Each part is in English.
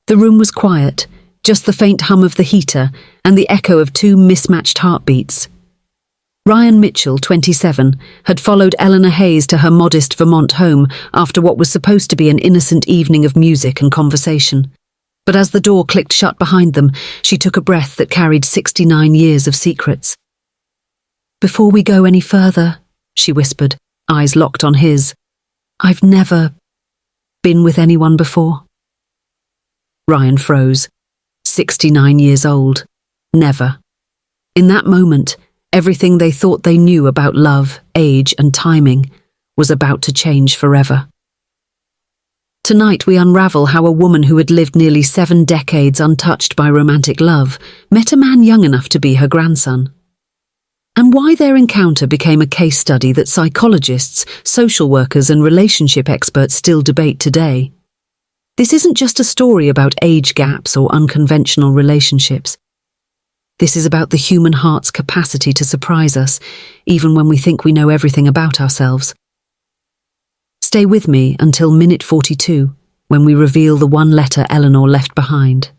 The room was quiet, just the faint hum of the heater and the echo of two mismatched heartbeats. Ryan Mitchell, 27, had followed Eleanor Hayes to her modest Vermont home after what was supposed to be an innocent evening of music and conversation. But as the door clicked shut behind them, she took a breath that carried 69 years of secrets. "Before we go any further," she whispered, eyes locked on his, "I've never been with anyone before." Ryan froze. 69 years old. Never. In that moment, everything they thought they knew about love, age, and timing was about to change forever. Tonight we unravel how a woman who had lived nearly 7 decades untouched by romantic love met a man young enough to be her grandson. And why their encounter became a case study that psychologists, social workers, and relationship experts still debate today. This isn't just a story about age gaps or unconventional relationships. This is about the human heart's capacity to surprise us, even when we think we know everything about ourselves. Stay with me until minute 42, when we reveal the one letter Eleanor left behind.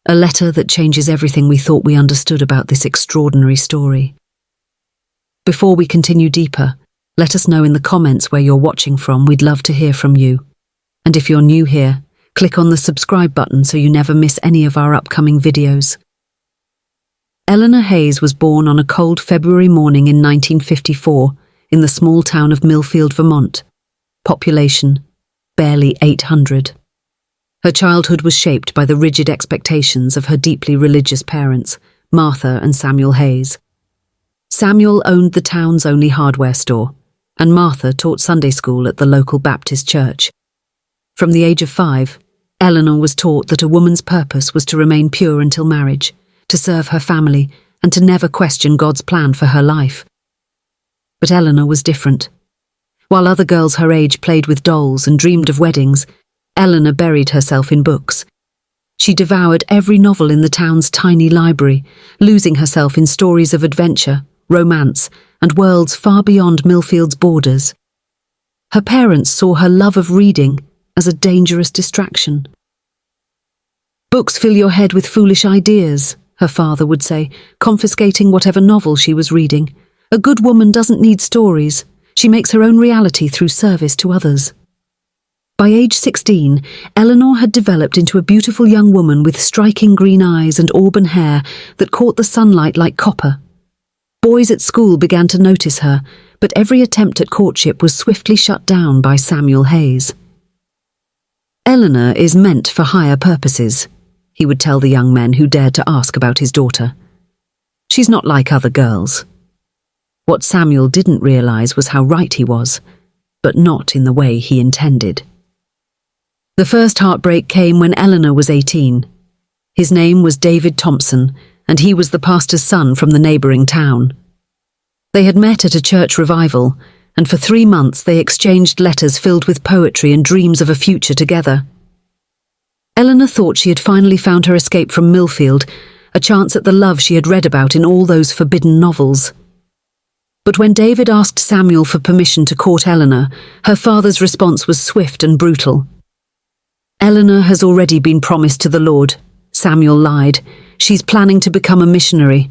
A letter that changes everything we thought we understood about this extraordinary story. Before we continue deeper, let us know in the comments where you're watching from. We'd love to hear from you. And if you're new here, click on the subscribe button so you never miss any of our upcoming videos. Eleanor Hayes was born on a cold February morning in 1954 in the small town of Millfield, Vermont. Population, barely 800. Her childhood was shaped by the rigid expectations of her deeply religious parents, Martha and Samuel Hayes. Samuel owned the town's only hardware store, and Martha taught Sunday school at the local Baptist church. From the age of 5, Eleanor was taught that a woman's purpose was to remain pure until marriage, to serve her family, and to never question God's plan for her life. But Eleanor was different. While other girls her age played with dolls and dreamed of weddings, Eleanor buried herself in books. She devoured every novel in the town's tiny library, losing herself in stories of adventure, romance, and worlds far beyond Millfield's borders. Her parents saw her love of reading as a dangerous distraction. "Books fill your head with foolish ideas," her father would say, confiscating whatever novel she was reading. "A good woman doesn't need stories. She makes her own reality through service to others." By age 16, Eleanor had developed into a beautiful young woman with striking green eyes and auburn hair that caught the sunlight like copper. Boys at school began to notice her, but every attempt at courtship was swiftly shut down by Samuel Hayes. "Eleanor is meant for higher purposes," he would tell the young men who dared to ask about his daughter. "She's not like other girls." What Samuel didn't realize was how right he was, but not in the way he intended. The first heartbreak came when Eleanor was 18. His name was David Thompson, and he was the pastor's son from the neighboring town. They had met at a church revival, and for 3 months they exchanged letters filled with poetry and dreams of a future together. Eleanor thought she had finally found her escape from Millfield, a chance at the love she had read about in all those forbidden novels. But when David asked Samuel for permission to court Eleanor, her father's response was swift and brutal. "Eleanor has already been promised to the Lord," Samuel lied. "She's planning to become a missionary."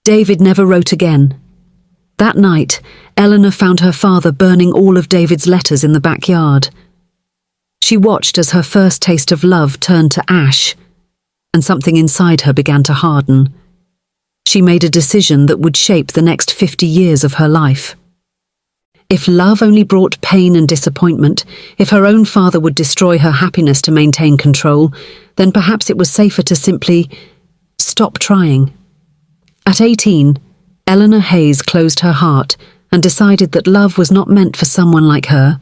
David never wrote again. That night, Eleanor found her father burning all of David's letters in the backyard. She watched as her first taste of love turned to ash, and something inside her began to harden. She made a decision that would shape the next 50 years of her life. If love only brought pain and disappointment, if her own father would destroy her happiness to maintain control, then perhaps it was safer to simply stop trying. At 18, Eleanor Hayes closed her heart and decided that love was not meant for someone like her.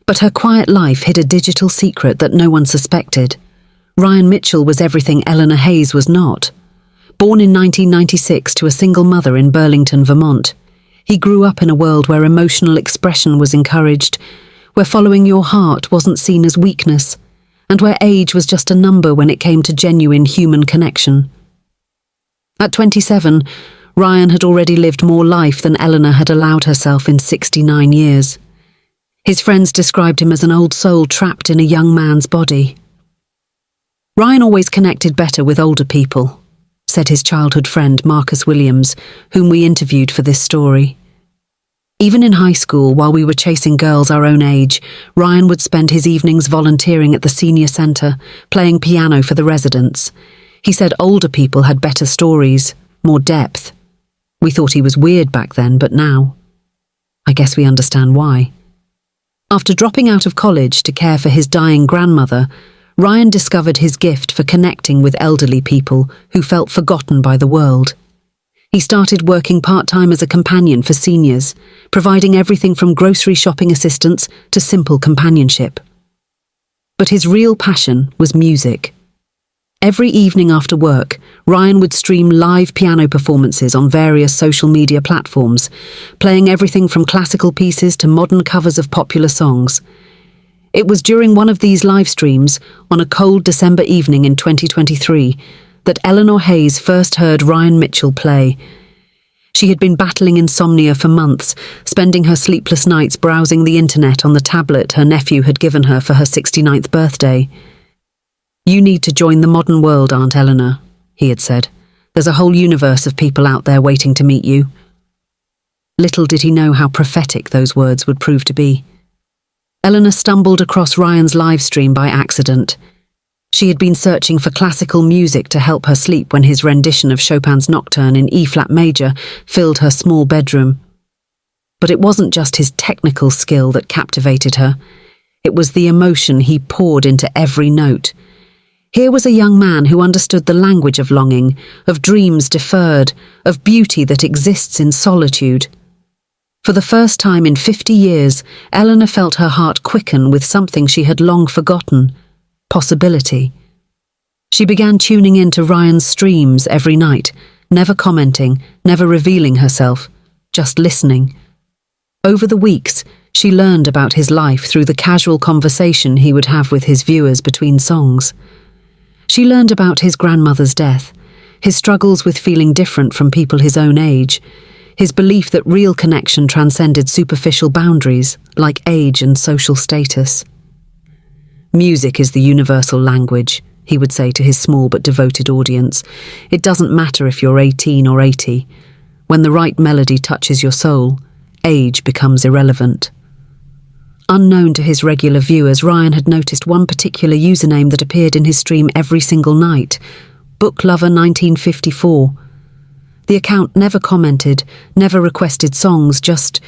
But her quiet life hid a digital secret that no one suspected. Ryan Mitchell was everything Eleanor Hayes was not. Born in 1996 to a single mother in Burlington, Vermont, he grew up in a world where emotional expression was encouraged, where following your heart wasn't seen as weakness, and where age was just a number when it came to genuine human connection. At 27, Ryan had already lived more life than Eleanor had allowed herself in 69 years. His friends described him as an old soul trapped in a young man's body. Ryan always connected better with older people, said his childhood friend Marcus Williams, whom we interviewed for this story. Even in high school, while we were chasing girls our own age, Ryan would spend his evenings volunteering at the senior centre, playing piano for the residents. He said older people had better stories, more depth. We thought he was weird back then, but now, I guess we understand why. After dropping out of college to care for his dying grandmother, Ryan discovered his gift for connecting with elderly people who felt forgotten by the world. He started working part-time as a companion for seniors, providing everything from grocery shopping assistance to simple companionship. But his real passion was music. Every evening after work, Ryan would stream live piano performances on various social media platforms, playing everything from classical pieces to modern covers of popular songs. It was during one of these live streams, on a cold December evening in 2023, that Eleanor Hayes first heard Ryan Mitchell play. She had been battling insomnia for months, spending her sleepless nights browsing the internet on the tablet her nephew had given her for her 69th birthday. "You need to join the modern world, Aunt Eleanor," he had said. "There's a whole universe of people out there waiting to meet you." Little did he know how prophetic those words would prove to be. Eleanor stumbled across Ryan's live stream by accident. She had been searching for classical music to help her sleep when his rendition of Chopin's Nocturne in E-flat major filled her small bedroom. But it wasn't just his technical skill that captivated her. It was the emotion he poured into every note. Here was a young man who understood the language of longing, of dreams deferred, of beauty that exists in solitude. For the first time in 50 years, Eleanor felt her heart quicken with something she had long forgotten: possibility. She began tuning in to Ryan's streams every night, never commenting, never revealing herself, just listening. Over the weeks, she learned about his life through the casual conversation he would have with his viewers between songs. She learned about his grandmother's death, his struggles with feeling different from people his own age, his belief that real connection transcended superficial boundaries, like age and social status. "Music is the universal language," he would say to his small but devoted audience. "It doesn't matter if you're 18 or 80. When the right melody touches your soul, age becomes irrelevant." Unknown to his regular viewers, Ryan had noticed one particular username that appeared in his stream every single night: Booklover1954. The account never commented, never requested songs, just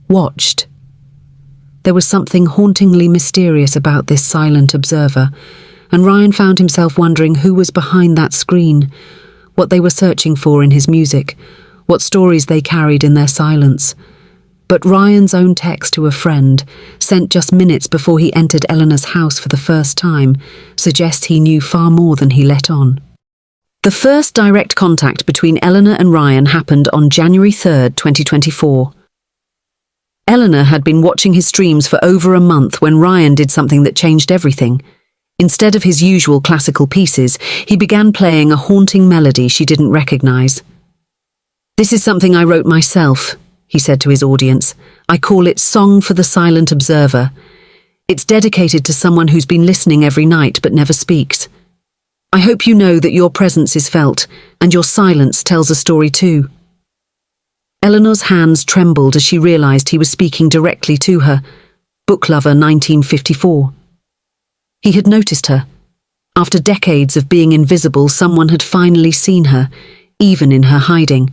watched. There was something hauntingly mysterious about this silent observer, and Ryan found himself wondering who was behind that screen, what they were searching for in his music, what stories they carried in their silence. But Ryan's own text to a friend, sent just minutes before he entered Eleanor's house for the first time, suggests he knew far more than he let on. The first direct contact between Eleanor and Ryan happened on January 3rd, 2024. Eleanor had been watching his streams for over a month when Ryan did something that changed everything. Instead of his usual classical pieces, he began playing a haunting melody she didn't recognize. "This is something I wrote myself," he said to his audience. "I call it Song for the Silent Observer. It's dedicated to someone who's been listening every night but never speaks. I hope you know that your presence is felt, and your silence tells a story too." Eleanor's hands trembled as she realized he was speaking directly to her. Booklover1954. He had noticed her. After decades of being invisible, someone had finally seen her, even in her hiding.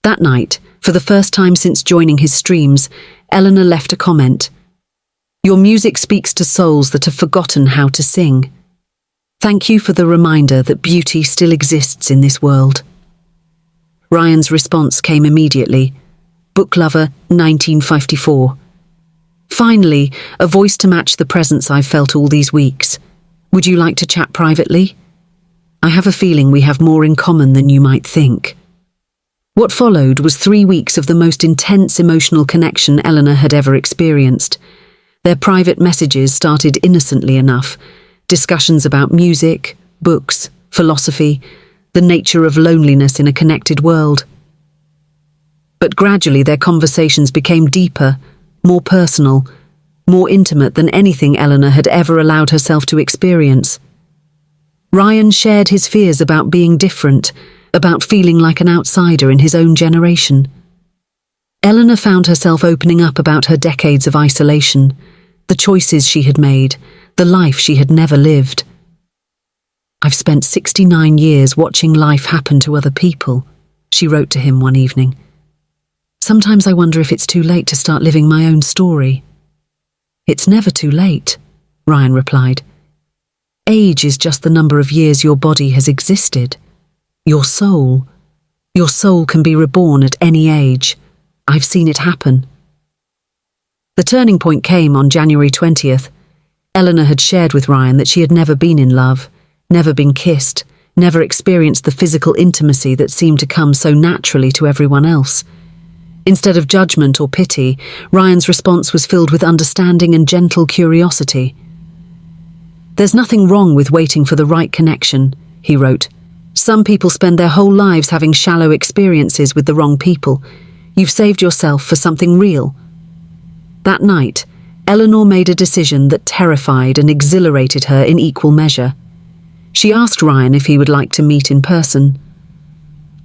That night, for the first time since joining his streams, Eleanor left a comment. "Your music speaks to souls that have forgotten how to sing. Thank you for the reminder that beauty still exists in this world." Ryan's response came immediately. Booklover1954. "Finally, a voice to match the presence I've felt all these weeks. Would you like to chat privately? I have a feeling we have more in common than you might think." What followed was 3 weeks of the most intense emotional connection Eleanor had ever experienced. Their private messages started innocently enough, discussions about music, books, philosophy, the nature of loneliness in a connected world. But gradually their conversations became deeper, more personal, more intimate than anything Eleanor had ever allowed herself to experience. Ryan shared his fears about being different, about feeling like an outsider in his own generation. Eleanor found herself opening up about her decades of isolation, the choices she had made, the life she had never lived. "I've spent 69 years watching life happen to other people," she wrote to him one evening. "Sometimes I wonder if it's too late to start living my own story." "It's never too late," Ryan replied. "Age is just the number of years your body has existed. Your soul can be reborn at any age. I've seen it happen." The turning point came on January 20th. Eleanor had shared with Ryan that she had never been in love, never been kissed, never experienced the physical intimacy that seemed to come so naturally to everyone else. Instead of judgment or pity, Ryan's response was filled with understanding and gentle curiosity. "There's nothing wrong with waiting for the right connection," he wrote. "Some people spend their whole lives having shallow experiences with the wrong people. You've saved yourself for something real." That night, Eleanor made a decision that terrified and exhilarated her in equal measure. She asked Ryan if he would like to meet in person.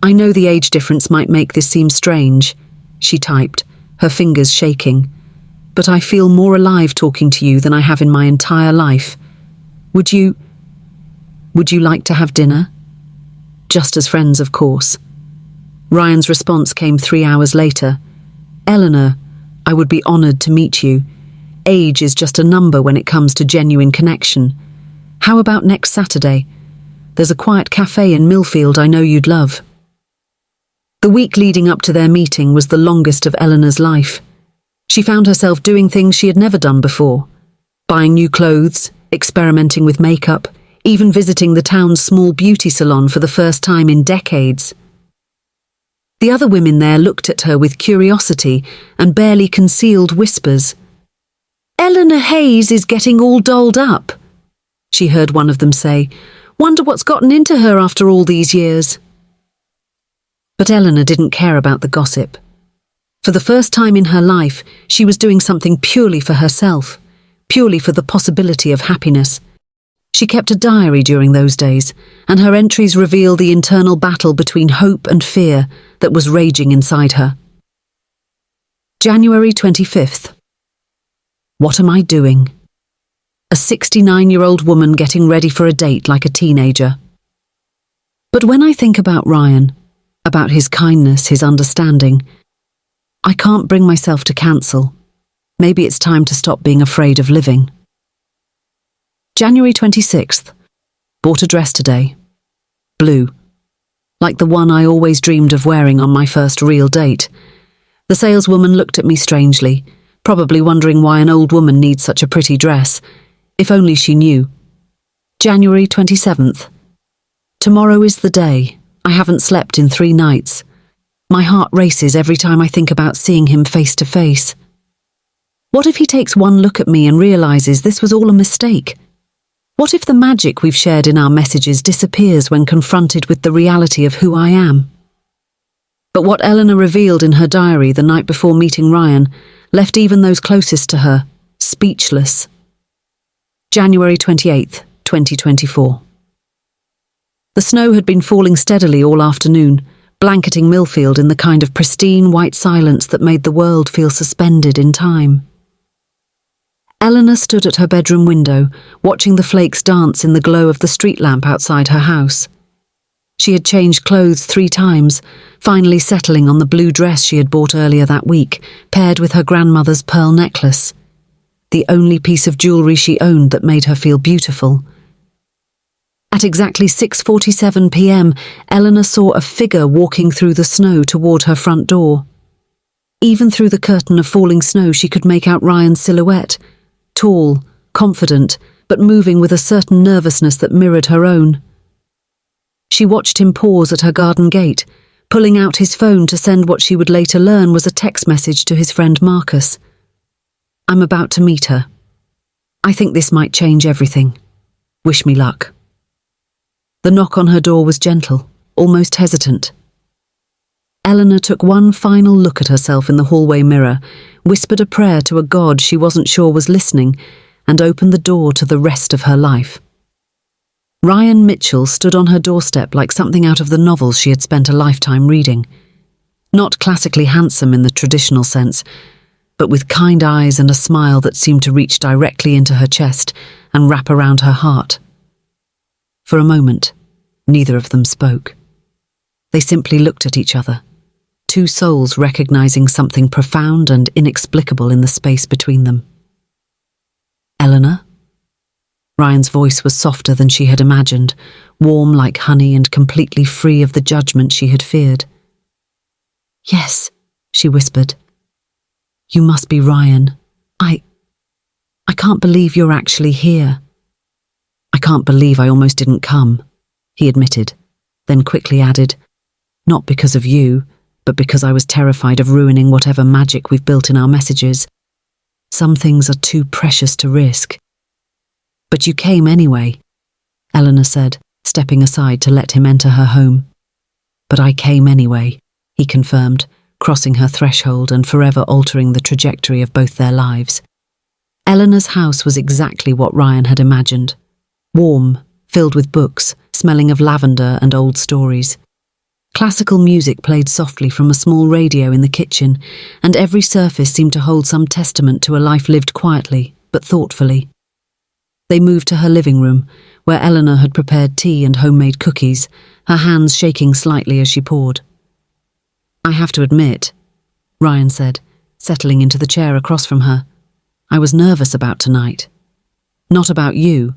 "I know the age difference might make this seem strange," she typed, her fingers shaking, "but I feel more alive talking to you than I have in my entire life. Would you like to have dinner? Just as friends, of course." Ryan's response came 3 hours later. "Eleanor, I would be honored to meet you. Age is just a number when it comes to genuine connection. How about next Saturday? There's a quiet cafe in Millfield I know you'd love." The week leading up to their meeting was the longest of Eleanor's life. She found herself doing things she had never done before. Buying new clothes, experimenting with makeup, even visiting the town's small beauty salon for the first time in decades. The other women there looked at her with curiosity and barely concealed whispers. "Eleanor Hayes is getting all dolled up," she heard one of them say. "Wonder what's gotten into her after all these years." But Eleanor didn't care about the gossip. For the first time in her life, she was doing something purely for herself, purely for the possibility of happiness. She kept a diary during those days, and her entries reveal the internal battle between hope and fear that was raging inside her. January 25th. What am I doing? A 69-year-old woman getting ready for a date like a teenager. But when I think about Ryan, about his kindness, his understanding, I can't bring myself to cancel. Maybe it's time to stop being afraid of living. January 26th. Bought a dress today. Blue. Like the one I always dreamed of wearing on my first real date. The saleswoman looked at me strangely, probably wondering why an old woman needs such a pretty dress. If only she knew. January 27th. Tomorrow is the day. I haven't slept in 3 nights. My heart races every time I think about seeing him face to face. What if he takes one look at me and realizes this was all a mistake? What if the magic we've shared in our messages disappears when confronted with the reality of who I am? But what Eleanor revealed in her diary the night before meeting Ryan left even those closest to her speechless. January 28th, 2024. The snow had been falling steadily all afternoon, blanketing Millfield in the kind of pristine white silence that made the world feel suspended in time. Eleanor stood at her bedroom window, watching the flakes dance in the glow of the street lamp outside her house. She had changed clothes 3 times, finally settling on the blue dress she had bought earlier that week, paired with her grandmother's pearl necklace. The only piece of jewellery she owned that made her feel beautiful. At exactly 6:47 p.m, Eleanor saw a figure walking through the snow toward her front door. Even through the curtain of falling snow, she could make out Ryan's silhouette. Tall, confident, but moving with a certain nervousness that mirrored her own. She watched him pause at her garden gate, pulling out his phone to send what she would later learn was a text message to his friend Marcus. "I'm about to meet her. I think this might change everything. Wish me luck." The knock on her door was gentle, almost hesitant. Eleanor took one final look at herself in the hallway mirror, whispered a prayer to a God she wasn't sure was listening, and opened the door to the rest of her life. Ryan Mitchell stood on her doorstep like something out of the novels she had spent a lifetime reading. Not classically handsome in the traditional sense, but with kind eyes and a smile that seemed to reach directly into her chest and wrap around her heart. For a moment, neither of them spoke. They simply looked at each other, two souls recognizing something profound and inexplicable in the space between them. "Eleanor?" Ryan's voice was softer than she had imagined, warm like honey and completely free of the judgment she had feared. "Yes," she whispered. "You must be Ryan. I can't believe you're actually here." "I can't believe I almost didn't come," he admitted, then quickly added, "Not because of you, but because I was terrified of ruining whatever magic we've built in our messages. Some things are too precious to risk." "But you came anyway," Eleanor said, stepping aside to let him enter her home. "But I came anyway," he confirmed, crossing her threshold and forever altering the trajectory of both their lives. Eleanor's house was exactly what Ryan had imagined. Warm, filled with books, smelling of lavender and old stories. Classical music played softly from a small radio in the kitchen, and every surface seemed to hold some testament to a life lived quietly, but thoughtfully. They moved to her living room, where Eleanor had prepared tea and homemade cookies, her hands shaking slightly as she poured. "I have to admit," Ryan said, settling into the chair across from her, "I was nervous about tonight. Not about you,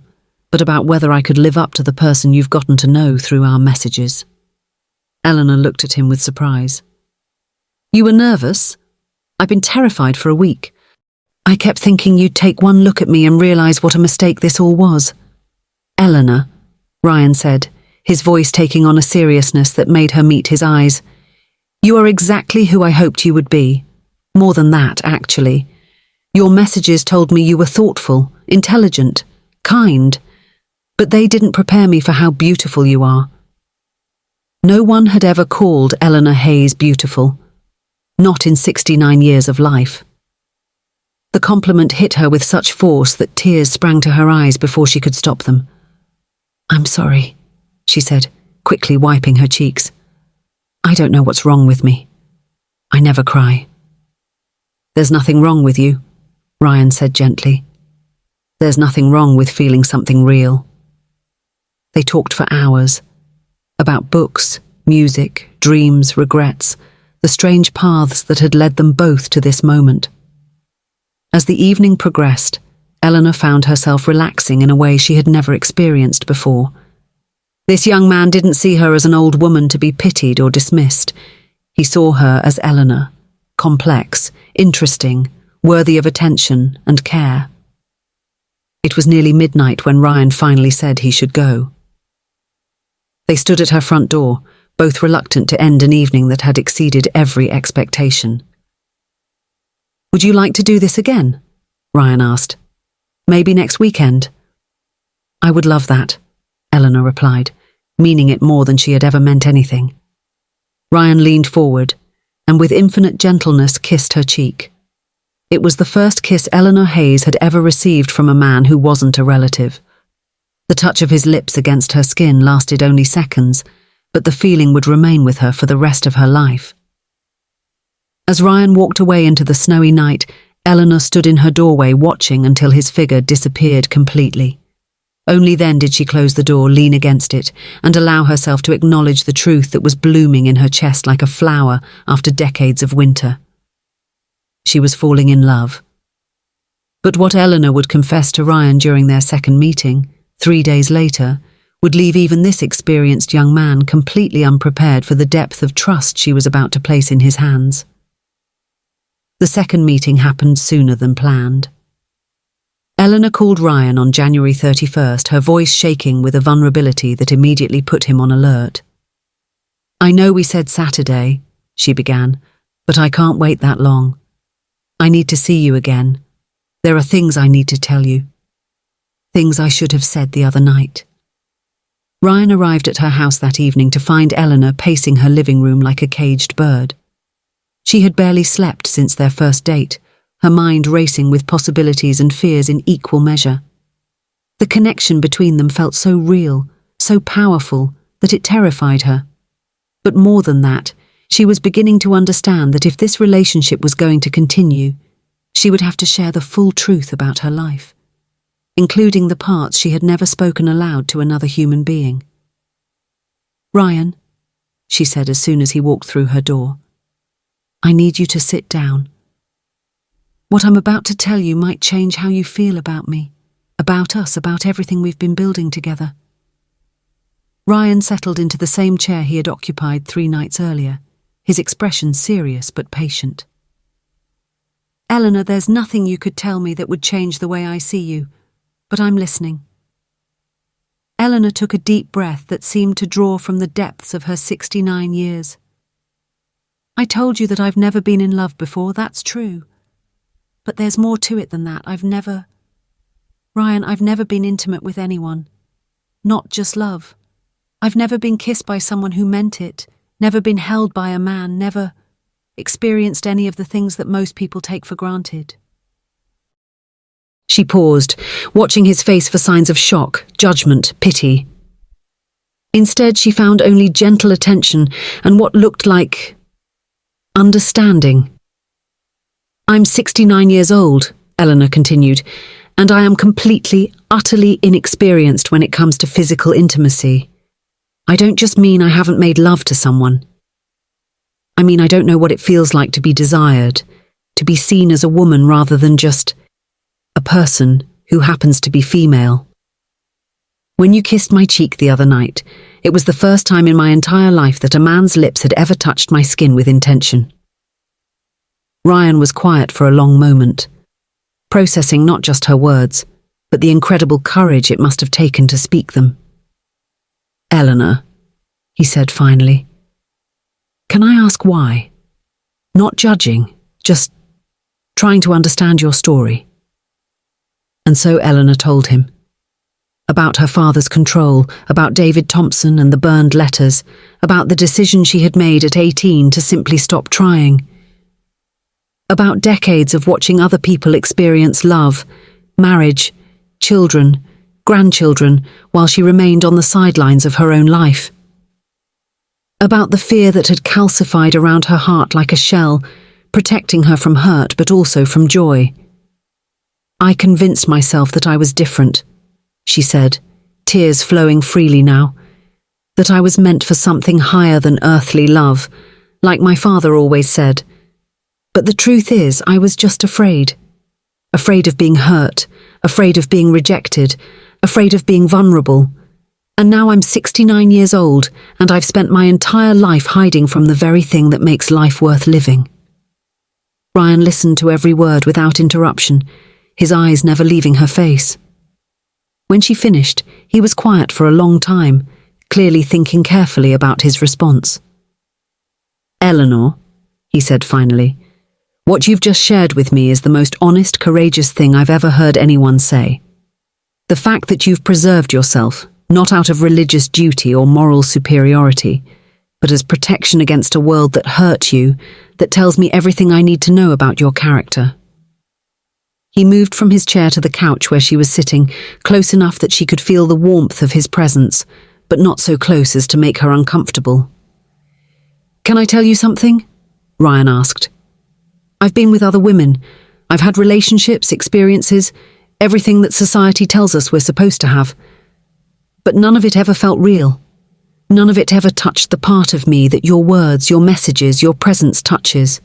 but about whether I could live up to the person you've gotten to know through our messages." Eleanor looked at him with surprise. "You were nervous? I've been terrified for a week. I kept thinking you'd take one look at me and realize what a mistake this all was." "Eleanor," Ryan said, his voice taking on a seriousness that made her meet his eyes, "you are exactly who I hoped you would be. More than that, actually. Your messages told me you were thoughtful, intelligent, kind, but they didn't prepare me for how beautiful you are." No one had ever called Eleanor Hayes beautiful, not in 69 years of life. The compliment hit her with such force that tears sprang to her eyes before she could stop them. "I'm sorry," she said, quickly wiping her cheeks. "I don't know what's wrong with me. I never cry." "There's nothing wrong with you," Ryan said gently. "There's nothing wrong with feeling something real." They talked for hours, about books, music, dreams, regrets, the strange paths that had led them both to this moment. As the evening progressed, Eleanor found herself relaxing in a way she had never experienced before. This young man didn't see her as an old woman to be pitied or dismissed. He saw her as Eleanor, complex, interesting, worthy of attention and care. It was nearly midnight when Ryan finally said he should go. They stood at her front door, both reluctant to end an evening that had exceeded every expectation. "Would you like to do this again?" Ryan asked. "Maybe next weekend?" "I would love that," Eleanor replied, meaning it more than she had ever meant anything. Ryan leaned forward, and with infinite gentleness kissed her cheek. It was the first kiss Eleanor Hayes had ever received from a man who wasn't a relative. The touch of his lips against her skin lasted only seconds, but the feeling would remain with her for the rest of her life. As Ryan walked away into the snowy night, Eleanor stood in her doorway watching until his figure disappeared completely. Only then did she close the door, lean against it, and allow herself to acknowledge the truth that was blooming in her chest like a flower after decades of winter. She was falling in love. But what Eleanor would confess to Ryan during their second meeting, 3 days later, would leave even this experienced young man completely unprepared for the depth of trust she was about to place in his hands. The second meeting happened sooner than planned. Eleanor called Ryan on January 31st, her voice shaking with a vulnerability that immediately put him on alert. "I know we said Saturday," she began, "but I can't wait that long. I need to see you again. There are things I need to tell you. Things I should have said the other night." Ryan arrived at her house that evening to find Eleanor pacing her living room like a caged bird. She had barely slept since their first date, her mind racing with possibilities and fears in equal measure. The connection between them felt so real, so powerful that it terrified her. But more than that, she was beginning to understand that if this relationship was going to continue, she would have to share the full truth about her life, including the parts she had never spoken aloud to another human being. "Ryan," she said as soon as he walked through her door, "I need you to sit down. What I'm about to tell you might change how you feel about me, about us, about everything we've been building together." Ryan settled into the same chair he had occupied 3 nights earlier, his expression serious but patient. "Eleanor, there's nothing you could tell me that would change the way I see you, but I'm listening." Eleanor took a deep breath that seemed to draw from the depths of her 69 years. "I told you that I've never been in love before, that's true. But there's more to it than that. Ryan, I've never been intimate with anyone. Not just love. I've never been kissed by someone who meant it, never been held by a man, never experienced any of the things that most people take for granted." She paused, watching his face for signs of shock, judgment, pity. Instead, she found only gentle attention and what looked like understanding. "I'm 69 years old," Eleanor continued, "and I am completely, utterly inexperienced when it comes to physical intimacy. I don't just mean I haven't made love to someone. I mean I don't know what it feels like to be desired, to be seen as a woman rather than just a person who happens to be female. When you kissed my cheek the other night, it was the first time in my entire life that a man's lips had ever touched my skin with intention." Ryan was quiet for a long moment, processing not just her words, but the incredible courage it must have taken to speak them. "Eleanor," he said finally, "can I ask why? Not judging, just trying to understand your story." And so Eleanor told him. About her father's control, about David Thompson and the burned letters, about the decision she had made at 18 to simply stop trying. About decades of watching other people experience love, marriage, children, grandchildren, while she remained on the sidelines of her own life. About the fear that had calcified around her heart like a shell, protecting her from hurt but also from joy. "I convinced myself that I was different," she said, tears flowing freely now, "that I was meant for something higher than earthly love, like my father always said. But the truth is, I was just afraid. Afraid of being hurt, afraid of being rejected, afraid of being vulnerable. And now I'm 69 years old, and I've spent my entire life hiding from the very thing that makes life worth living." Ryan listened to every word without interruption, his eyes never leaving her face. When she finished, he was quiet for a long time, clearly thinking carefully about his response. "Eleanor," he said finally, "what you've just shared with me is the most honest, courageous thing I've ever heard anyone say. The fact that you've preserved yourself, not out of religious duty or moral superiority, but as protection against a world that hurt you, that tells me everything I need to know about your character." He moved from his chair to the couch where she was sitting, close enough that she could feel the warmth of his presence, but not so close as to make her uncomfortable. "Can I tell you something?" Ryan asked. "I've been with other women. I've had relationships, experiences, everything that society tells us we're supposed to have. But none of it ever felt real. None of it ever touched the part of me that your words, your messages, your presence touches.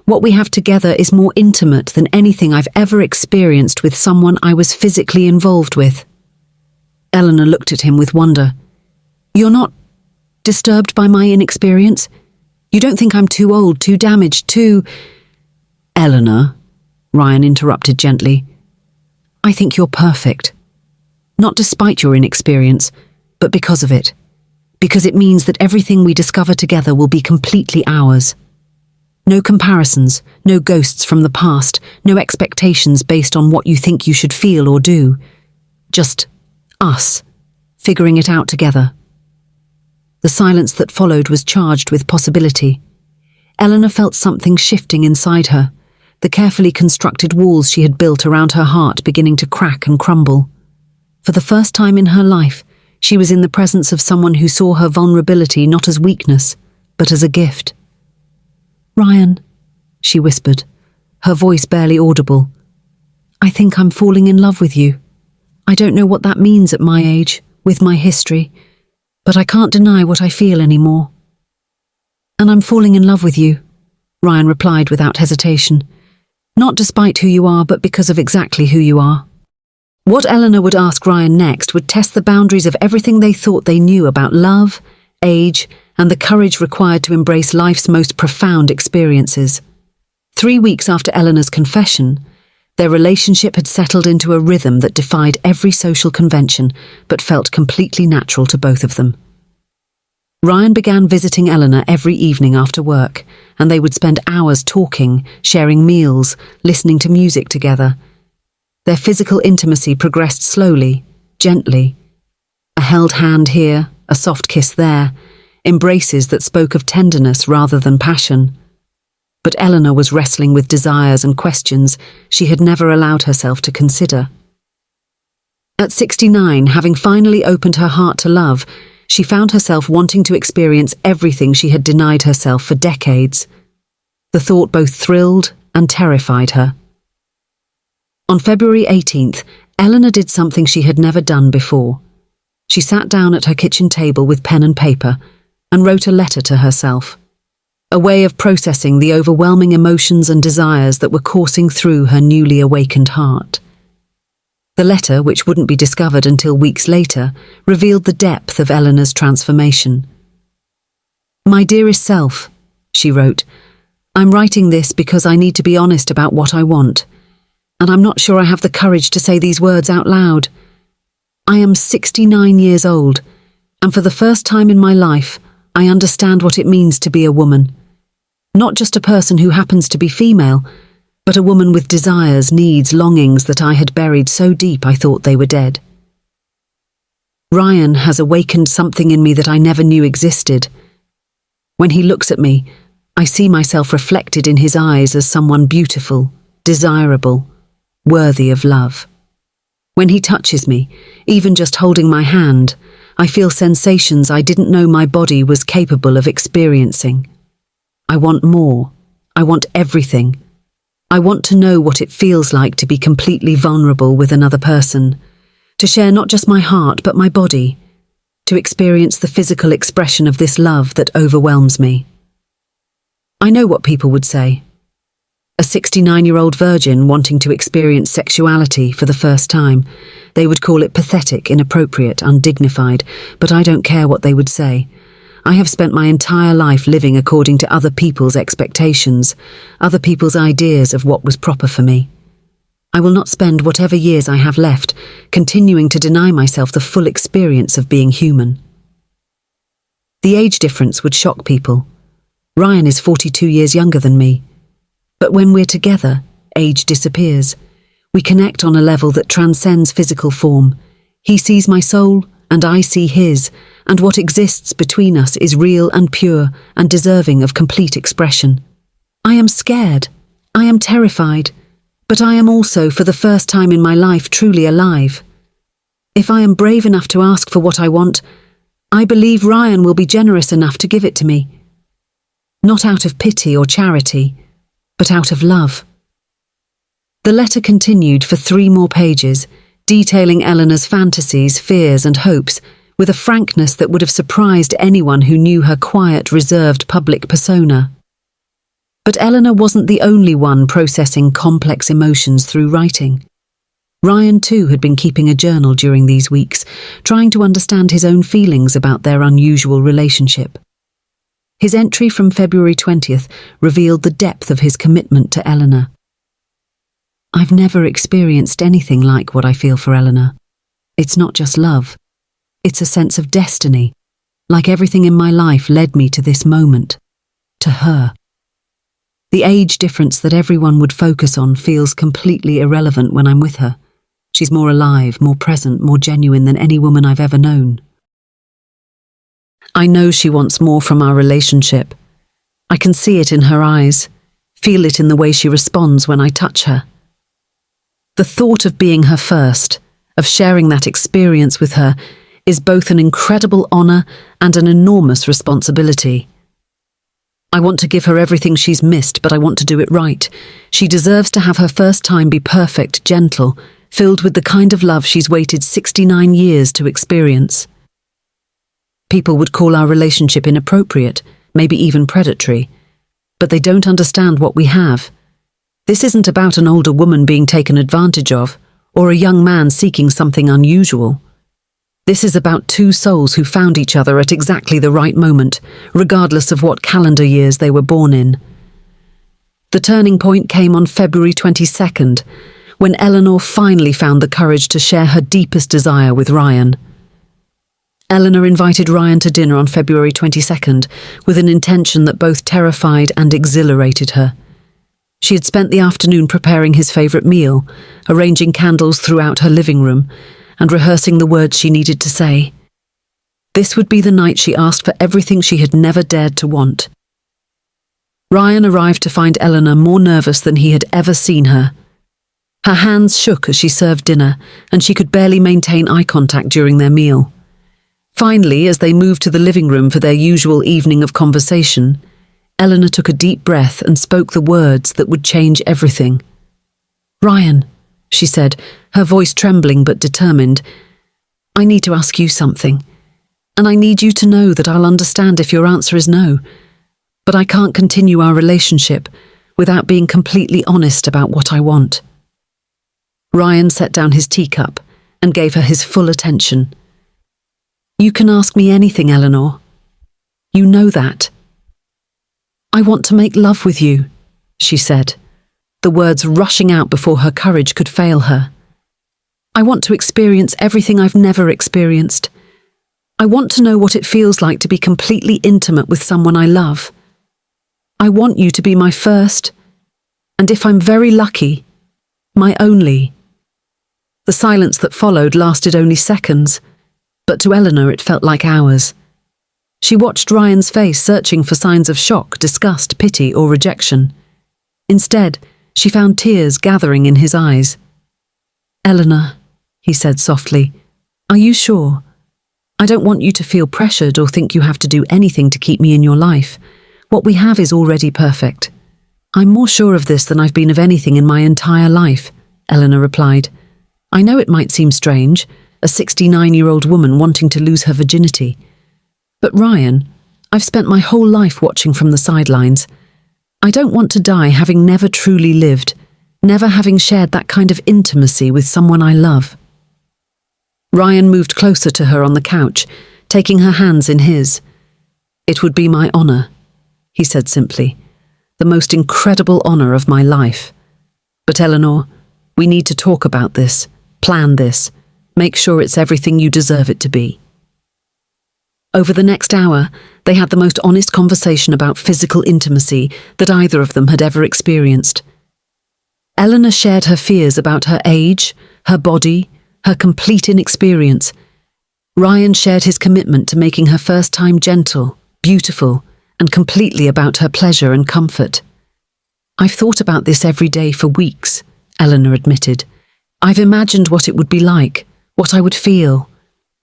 What we have together is more intimate than anything I've ever experienced with someone I was physically involved with." Eleanor looked at him with wonder. "You're not disturbed by my inexperience? You don't think I'm too old, too damaged, too—" "Eleanor," Ryan interrupted gently, "I think you're perfect. Not despite your inexperience, but because of it. Because it means that everything we discover together will be completely ours. No comparisons, no ghosts from the past, no expectations based on what you think you should feel or do. Just us, figuring it out together." The silence that followed was charged with possibility. Eleanor felt something shifting inside her, the carefully constructed walls she had built around her heart beginning to crack and crumble. For the first time in her life, She was in the presence of someone who saw her vulnerability not as weakness, but as a gift. "Ryan," she whispered, her voice barely audible, "I think I'm falling in love with you. I don't know what that means at my age, with my history, but I can't deny what I feel anymore." "And I'm falling in love with you," Ryan replied without hesitation. "Not despite who you are, but because of exactly who you are." What Eleanor would ask Ryan next would test the boundaries of everything they thought they knew about love, age, and the courage required to embrace life's most profound experiences. 3 weeks after Eleanor's confession, their relationship had settled into a rhythm that defied every social convention but felt completely natural to both of them. Ryan began visiting Eleanor every evening after work, and they would spend hours talking, sharing meals, listening to music together. Their physical intimacy progressed slowly, gently. A held hand here, a soft kiss there, embraces that spoke of tenderness rather than passion. But Eleanor was wrestling with desires and questions she had never allowed herself to consider. At 69, having finally opened her heart to love, she found herself wanting to experience everything she had denied herself for decades. The thought both thrilled and terrified her. On February 18th, Eleanor did something she had never done before. She sat down at her kitchen table with pen and paper and wrote a letter to herself, a way of processing the overwhelming emotions and desires that were coursing through her newly awakened heart. The letter, which wouldn't be discovered until weeks later, revealed the depth of Eleanor's transformation. "My dearest self," she wrote, "I'm writing this because I need to be honest about what I want, and I'm not sure I have the courage to say these words out loud. I am 69 years old, and for the first time in my life, I understand what it means to be a woman. Not just a person who happens to be female, but a woman with desires, needs, longings that I had buried so deep I thought they were dead. Ryan has awakened something in me that I never knew existed. When he looks at me, I see myself reflected in his eyes as someone beautiful, desirable, worthy of love. When he touches me, even just holding my hand, I feel sensations I didn't know my body was capable of experiencing. I want more. I want everything. I want to know what it feels like to be completely vulnerable with another person, to share not just my heart but my body, to experience the physical expression of this love that overwhelms me. I know what people would say. A 69-year-old virgin wanting to experience sexuality for the first time. They would call it pathetic, inappropriate, undignified, but I don't care what they would say. I have spent my entire life living according to other people's expectations, other people's ideas of what was proper for me. I will not spend whatever years I have left continuing to deny myself the full experience of being human. The age difference would shock people. Ryan is 42 years younger than me. But when we're together, age disappears. We connect on a level that transcends physical form. He sees my soul, and I see his, and what exists between us is real and pure and deserving of complete expression. I am scared. I am terrified. But I am also, for the first time in my life, truly alive. If I am brave enough to ask for what I want, I believe Ryan will be generous enough to give it to me. Not out of pity or charity, but out of love. The letter continued for 3 more pages, detailing Eleanor's fantasies, fears, and hopes, with a frankness that would have surprised anyone who knew her quiet, reserved public persona. But Eleanor wasn't the only one processing complex emotions through writing. Ryan, too, had been keeping a journal during these weeks, trying to understand his own feelings about their unusual relationship. His entry from February 20th revealed the depth of his commitment to Eleanor. I've never experienced anything like what I feel for Eleanor. It's not just love. It's a sense of destiny. Like everything in my life led me to this moment. To her. The age difference that everyone would focus on feels completely irrelevant when I'm with her. She's more alive, more present, more genuine than any woman I've ever known. I know she wants more from our relationship. I can see it in her eyes, feel it in the way she responds when I touch her. The thought of being her first, of sharing that experience with her, is both an incredible honor and an enormous responsibility. I want to give her everything she's missed, but I want to do it right. She deserves to have her first time be perfect, gentle, filled with the kind of love she's waited 69 years to experience. People would call our relationship inappropriate, maybe even predatory, but they don't understand what we have. This isn't about an older woman being taken advantage of, or a young man seeking something unusual. This is about two souls who found each other at exactly the right moment, regardless of what calendar years they were born in. The turning point came on February 22nd, when Eleanor finally found the courage to share her deepest desire with Ryan. Eleanor invited Ryan to dinner on February 22nd, with an intention that both terrified and exhilarated her. She had spent the afternoon preparing his favourite meal, arranging candles throughout her living room, and rehearsing the words she needed to say. This would be the night she asked for everything she had never dared to want. Ryan arrived to find Eleanor more nervous than he had ever seen her. Her hands shook as she served dinner, and she could barely maintain eye contact during their meal. Finally, as they moved to the living room for their usual evening of conversation, Eleanor took a deep breath and spoke the words that would change everything. "Ryan," she said, her voice trembling but determined, "I need to ask you something, and I need you to know that I'll understand if your answer is no, but I can't continue our relationship without being completely honest about what I want." Ryan set down his teacup and gave her his full attention. "You can ask me anything, Eleanor. You know that." "I want to make love with you," she said, the words rushing out before her courage could fail her. "I want to experience everything I've never experienced. I want to know what it feels like to be completely intimate with someone I love. I want you to be my first, and if I'm very lucky, my only." The silence that followed lasted only seconds, but to Eleanor it felt like hours. She watched Ryan's face, searching for signs of shock, disgust, pity, or rejection. Instead, she found tears gathering in his eyes. "Eleanor," he said softly, "are you sure? I don't want you to feel pressured or think you have to do anything to keep me in your life. What we have is already perfect." "I'm more sure of this than I've been of anything in my entire life," Eleanor replied. "I know it might seem strange, a 69-year-old woman wanting to lose her virginity. But Ryan, I've spent my whole life watching from the sidelines. I don't want to die having never truly lived, never having shared that kind of intimacy with someone I love." Ryan moved closer to her on the couch, taking her hands in his. "It would be my honor," he said simply, "the most incredible honor of my life. But Eleanor, we need to talk about this, plan this, make sure it's everything you deserve it to be." Over the next hour, they had the most honest conversation about physical intimacy that either of them had ever experienced. Eleanor shared her fears about her age, her body, her complete inexperience. Ryan shared his commitment to making her first time gentle, beautiful, and completely about her pleasure and comfort. "I've thought about this every day for weeks," Eleanor admitted. "I've imagined what it would be like, what I would feel,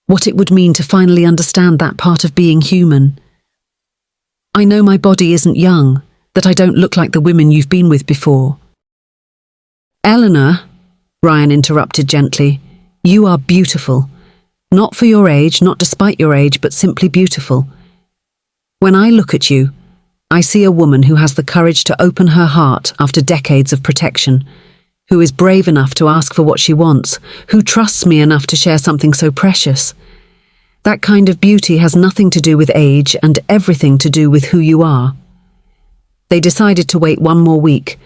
what it would mean to finally understand that part of being human. I know my body isn't young, that I don't look like the women you've been with before." "Eleanor," Ryan interrupted gently, "you are beautiful. Not for your age, not despite your age, but simply beautiful. When I look at you, I see a woman who has the courage to open her heart after decades of protection, who is brave enough to ask for what she wants, who trusts me enough to share something so precious. That kind of beauty has nothing to do with age and everything to do with who you are." They decided to wait one more week,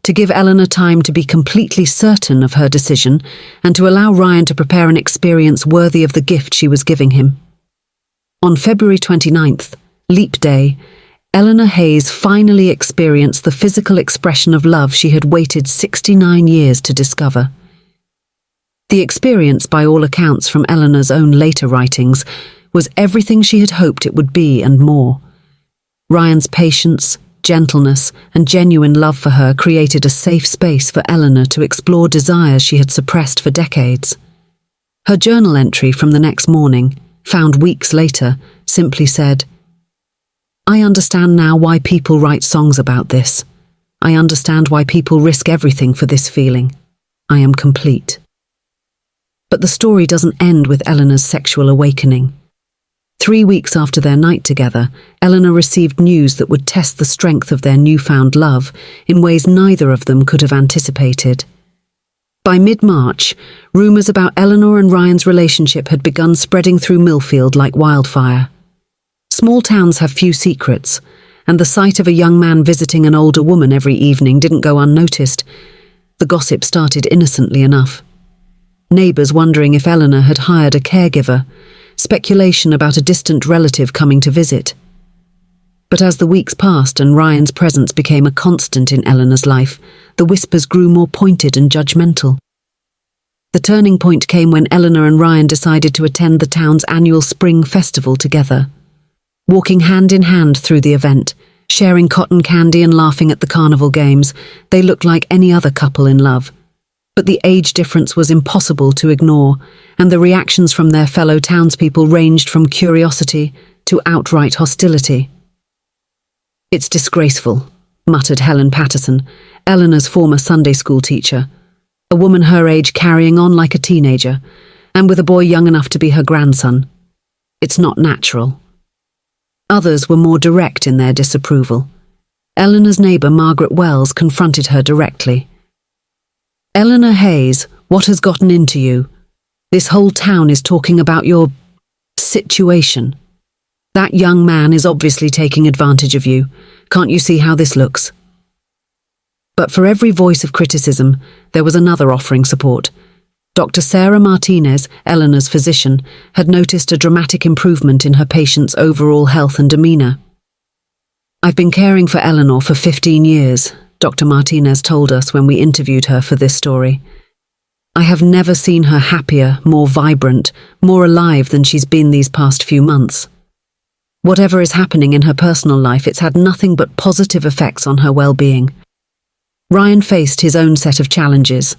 to give Eleanor time to be completely certain of her decision and to allow Ryan to prepare an experience worthy of the gift she was giving him. On February 29th, Leap Day, Eleanor Hayes finally experienced the physical expression of love she had waited 69 years to discover. The experience, by all accounts from Eleanor's own later writings, was everything she had hoped it would be and more. Ryan's patience, gentleness, and genuine love for her created a safe space for Eleanor to explore desires she had suppressed for decades. Her journal entry from the next morning, found weeks later, simply said, "I understand now why people write songs about this. I understand why people risk everything for this feeling. I am complete." But the story doesn't end with Eleanor's sexual awakening. 3 weeks after their night together, Eleanor received news that would test the strength of their newfound love in ways neither of them could have anticipated. By mid-March, rumours about Eleanor and Ryan's relationship had begun spreading through Millfield like wildfire. Small towns have few secrets, and the sight of a young man visiting an older woman every evening didn't go unnoticed. The gossip started innocently enough. Neighbours wondering if Eleanor had hired a caregiver, speculation about a distant relative coming to visit. But as the weeks passed and Ryan's presence became a constant in Eleanor's life, the whispers grew more pointed and judgmental. The turning point came when Eleanor and Ryan decided to attend the town's annual spring festival together. Walking hand in hand through the event, sharing cotton candy and laughing at the carnival games, they looked like any other couple in love. But the age difference was impossible to ignore, and the reactions from their fellow townspeople ranged from curiosity to outright hostility. "It's disgraceful," muttered Helen Patterson, Eleanor's former Sunday school teacher, a woman her age carrying on like a teenager, and with a boy young enough to be her grandson. "It's not natural." Others were more direct in their disapproval. Eleanor's neighbour Margaret Wells confronted her directly. "Eleanor Hayes, what has gotten into you? This whole town is talking about your situation. That young man is obviously taking advantage of you. Can't you see how this looks?" But for every voice of criticism, there was another offering support. Dr. Sarah Martinez, Eleanor's physician, had noticed a dramatic improvement in her patient's overall health and demeanour. "I've been caring for Eleanor for 15 years, Dr. Martinez told us when we interviewed her for this story. "I have never seen her happier, more vibrant, more alive than she's been these past few months. Whatever is happening in her personal life, it's had nothing but positive effects on her well-being." Ryan faced his own set of challenges.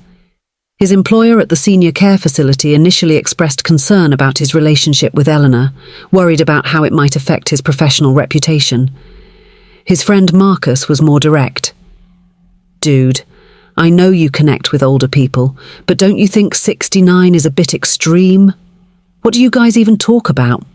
His employer at the senior care facility initially expressed concern about his relationship with Eleanor, worried about how it might affect his professional reputation. His friend Marcus was more direct. "Dude, I know you connect with older people, but don't you think 69 is a bit extreme? What do you guys even talk about?"